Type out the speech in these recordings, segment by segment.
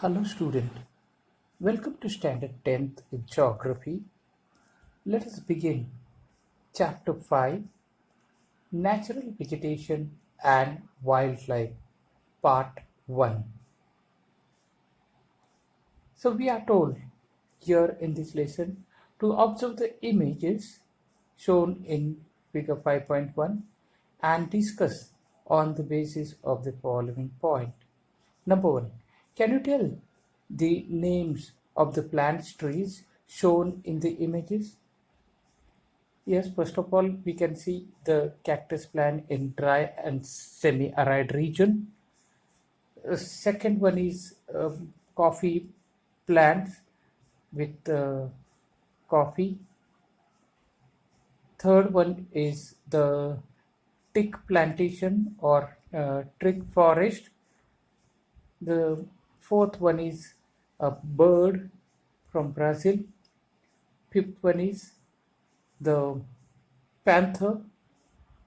Hello student, welcome to Standard 10th in Geography. Let us begin Chapter 5 Natural Vegetation and Wildlife Part 1. So we are told here in this lesson to observe the images shown in figure 5.1 and discuss on the basis of the following point. Number 1. Can you tell the names of the plants trees shown in the images? Yes, first of all, we can see the cactus plant in dry and semi-arid region. Second one is coffee plants with coffee. Third one is the teak plantation or teak forest. The fourth one is a bird from Brazil. Fifth one is the panther.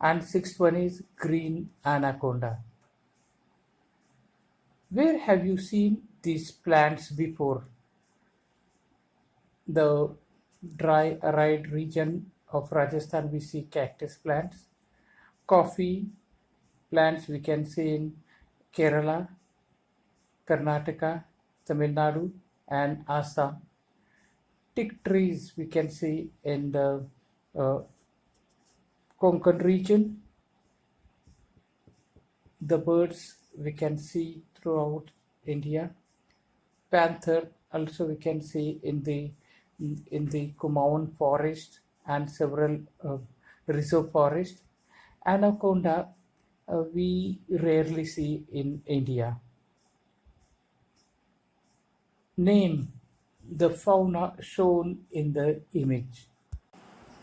And sixth one is green anaconda. Where have you seen these plants before? The dry arid region of Rajasthan we see cactus plants. Coffee plants we can see in Kerala, Karnataka, Tamil Nadu and Assam. Teak trees we can see in the uh, Konkan region. The birds we can see throughout India. Panther also we can see in the Kumaon forest and several reserve forests. Anaconda we rarely see in India. Name the fauna shown in the image.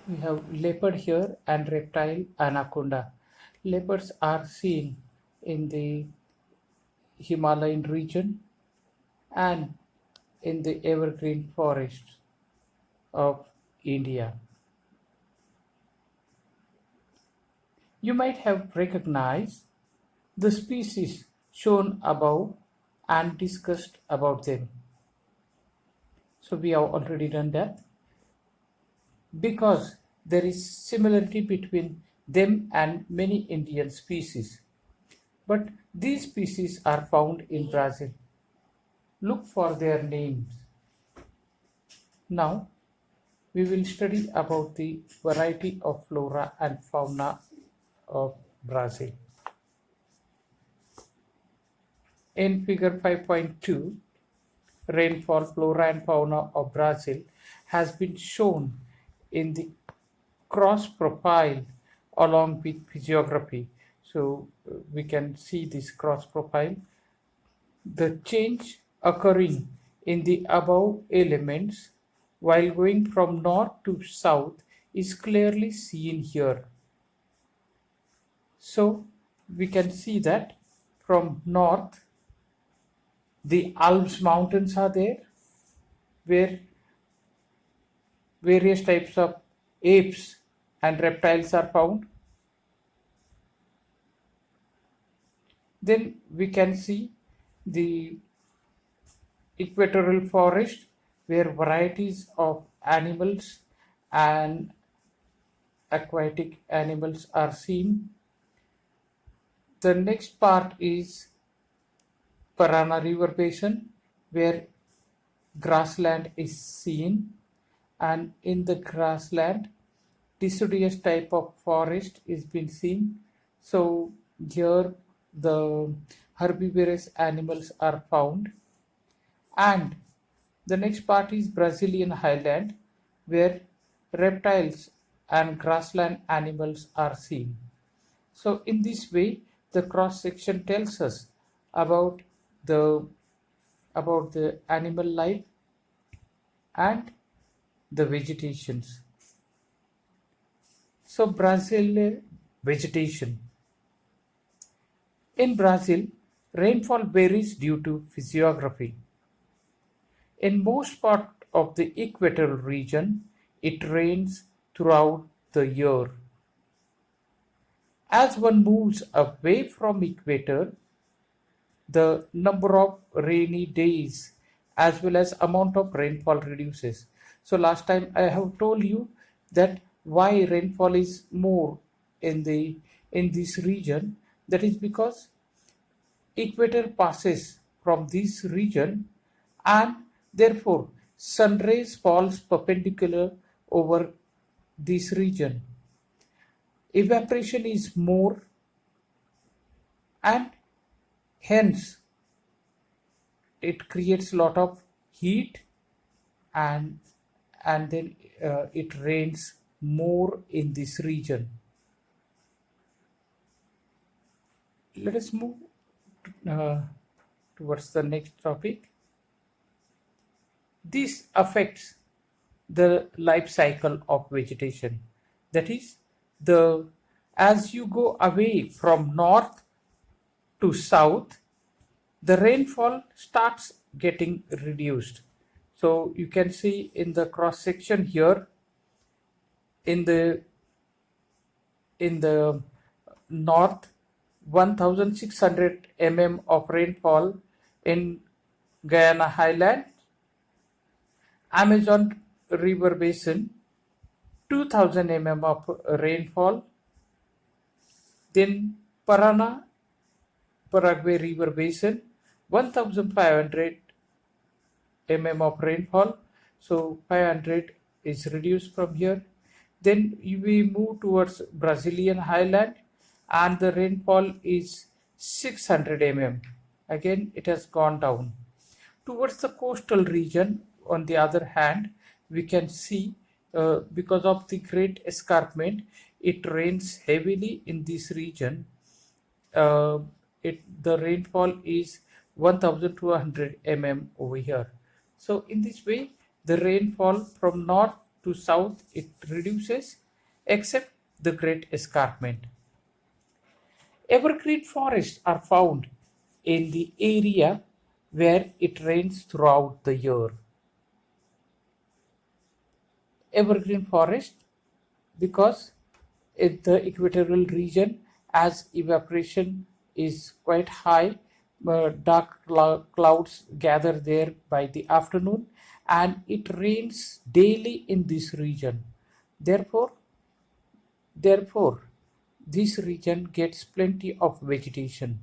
We have leopard here and reptile anaconda. Leopards are seen in the Himalayan region and in the evergreen forests of India. You might have recognized the species shown above and discussed about them. So we have already done that because there is similarity between them and many Indian species. But these species are found in Brazil. Look for their names. Now we will study about the variety of flora and fauna of Brazil. In figure 5.2, rainfall, flora and fauna of Brazil has been shown in the cross profile along with physiography. So we can see this cross profile. The change occurring in the above elements while going from north to south is clearly seen here. So we can see that from north the Alps mountains are there where various types of apes and reptiles are found. Then we can see the equatorial forest where varieties of animals and aquatic animals are seen. The next part is Parana River Basin where grassland is seen, and in the grassland deciduous type of forest is been seen. So here the herbivorous animals are found. And the next part is Brazilian highland where reptiles and grassland animals are seen. So in this way the cross section tells us about the about the animal life and the vegetations. So Brazil vegetation. In Brazil, rainfall varies due to physiography. In most part of the equatorial region, it rains throughout the year. As one moves away from equator, the number of rainy days as well as amount of rainfall reduces. So last time I have told you that why rainfall is more in this region. That is because equator passes from this region, and therefore sun rays falls perpendicular over this region. Evaporation is more, and hence it creates a lot of heat, and then it rains more in this region. Let us move uh, towards the next topic. This affects the life cycle of vegetation. That is, the as you go away from north to south, the rainfall starts getting reduced. So you can see in the cross section here, in the north, 1600 mm of rainfall in Guyana Highland, Amazon River Basin, 2000 mm of rainfall, then Paraguay River Basin, 1500 mm of rainfall. So 500 is reduced from here. Then we move towards Brazilian highland, and the rainfall is 600 mm. Again, it has gone down. Towards the coastal region, on the other hand, we can see because of the great escarpment, it rains heavily in this region. uh, the rainfall is 1200 mm over here. So in this way, the rainfall from north to south, it reduces, except the great escarpment. Evergreen forests are found in the area where it rains throughout the year. Evergreen forest, because in the equatorial region, as evaporation is quite high, dark clouds gather there by the afternoon, and it rains daily in this region. Therefore therefore this region gets plenty of vegetation.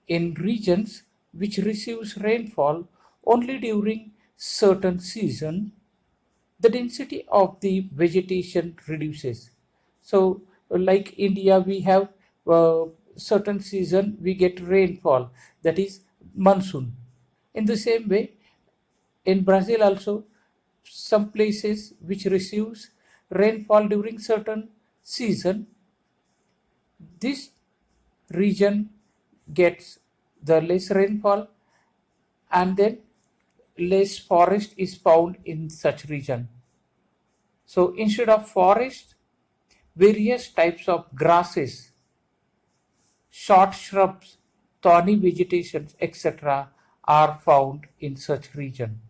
In regions which receives rainfall only during certain season, the density of the vegetation reduces. So, like India, we have certain season we get rainfall, that is monsoon. In the same way, in Brazil also, some places which receives rainfall during certain season, this region gets the less rainfall, and then less forest is found in such region. So instead of forest, various types of grasses, short shrubs, thorny vegetation, etc. are found in such region.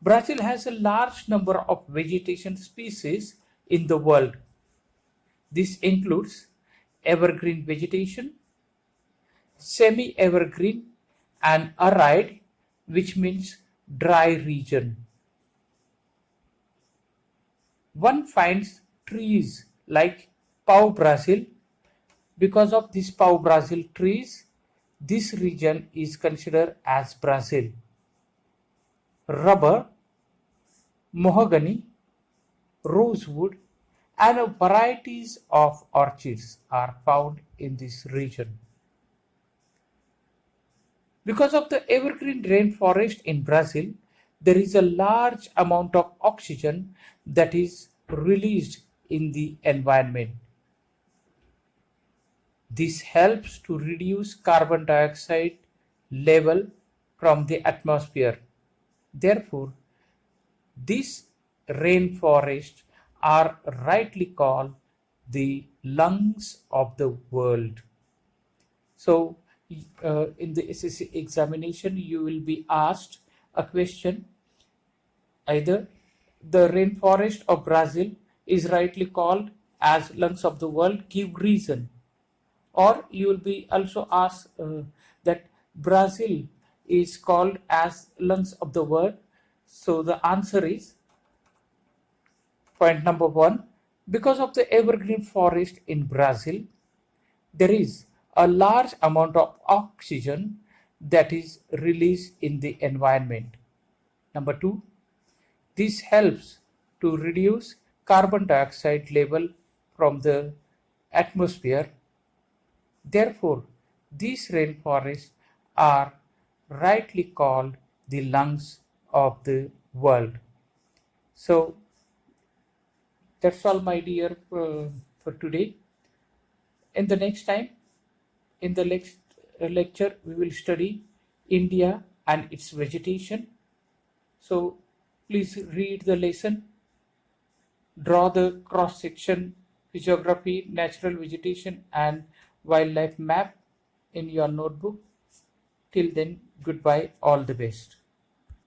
Brazil has a large number of vegetation species in the world. This includes evergreen vegetation, semi-evergreen, and arid, which means dry region. One finds trees like pau Brazil. Because of these pau Brazil trees, this region is considered as Brazil. Rubber, mahogany, rosewood, and varieties of orchids are found in this region. Because of the evergreen rainforest in Brazil, there is a large amount of oxygen that is released in the environment. This helps to reduce carbon dioxide level from the atmosphere. Therefore, these rainforests are rightly called the lungs of the world. So, in the SSC examination, you will be asked a question, either the rainforest of Brazil is rightly called as lungs of the world, give reason, Or you will be also asked that Brazil is called as lungs of the world. So the answer is point number one, because of the evergreen forest in Brazil, there is a large amount of oxygen that is released in the environment. Number two, this helps to reduce carbon dioxide level from the atmosphere. Therefore, these rainforests are rightly called the lungs of the world. So that's all, my dear, for today. In the next time, in the next lecture, we will study India and its vegetation. So please read the lesson, draw the cross section, physiography, natural vegetation, and wildlife map in your notebook. Till then, goodbye, all the best.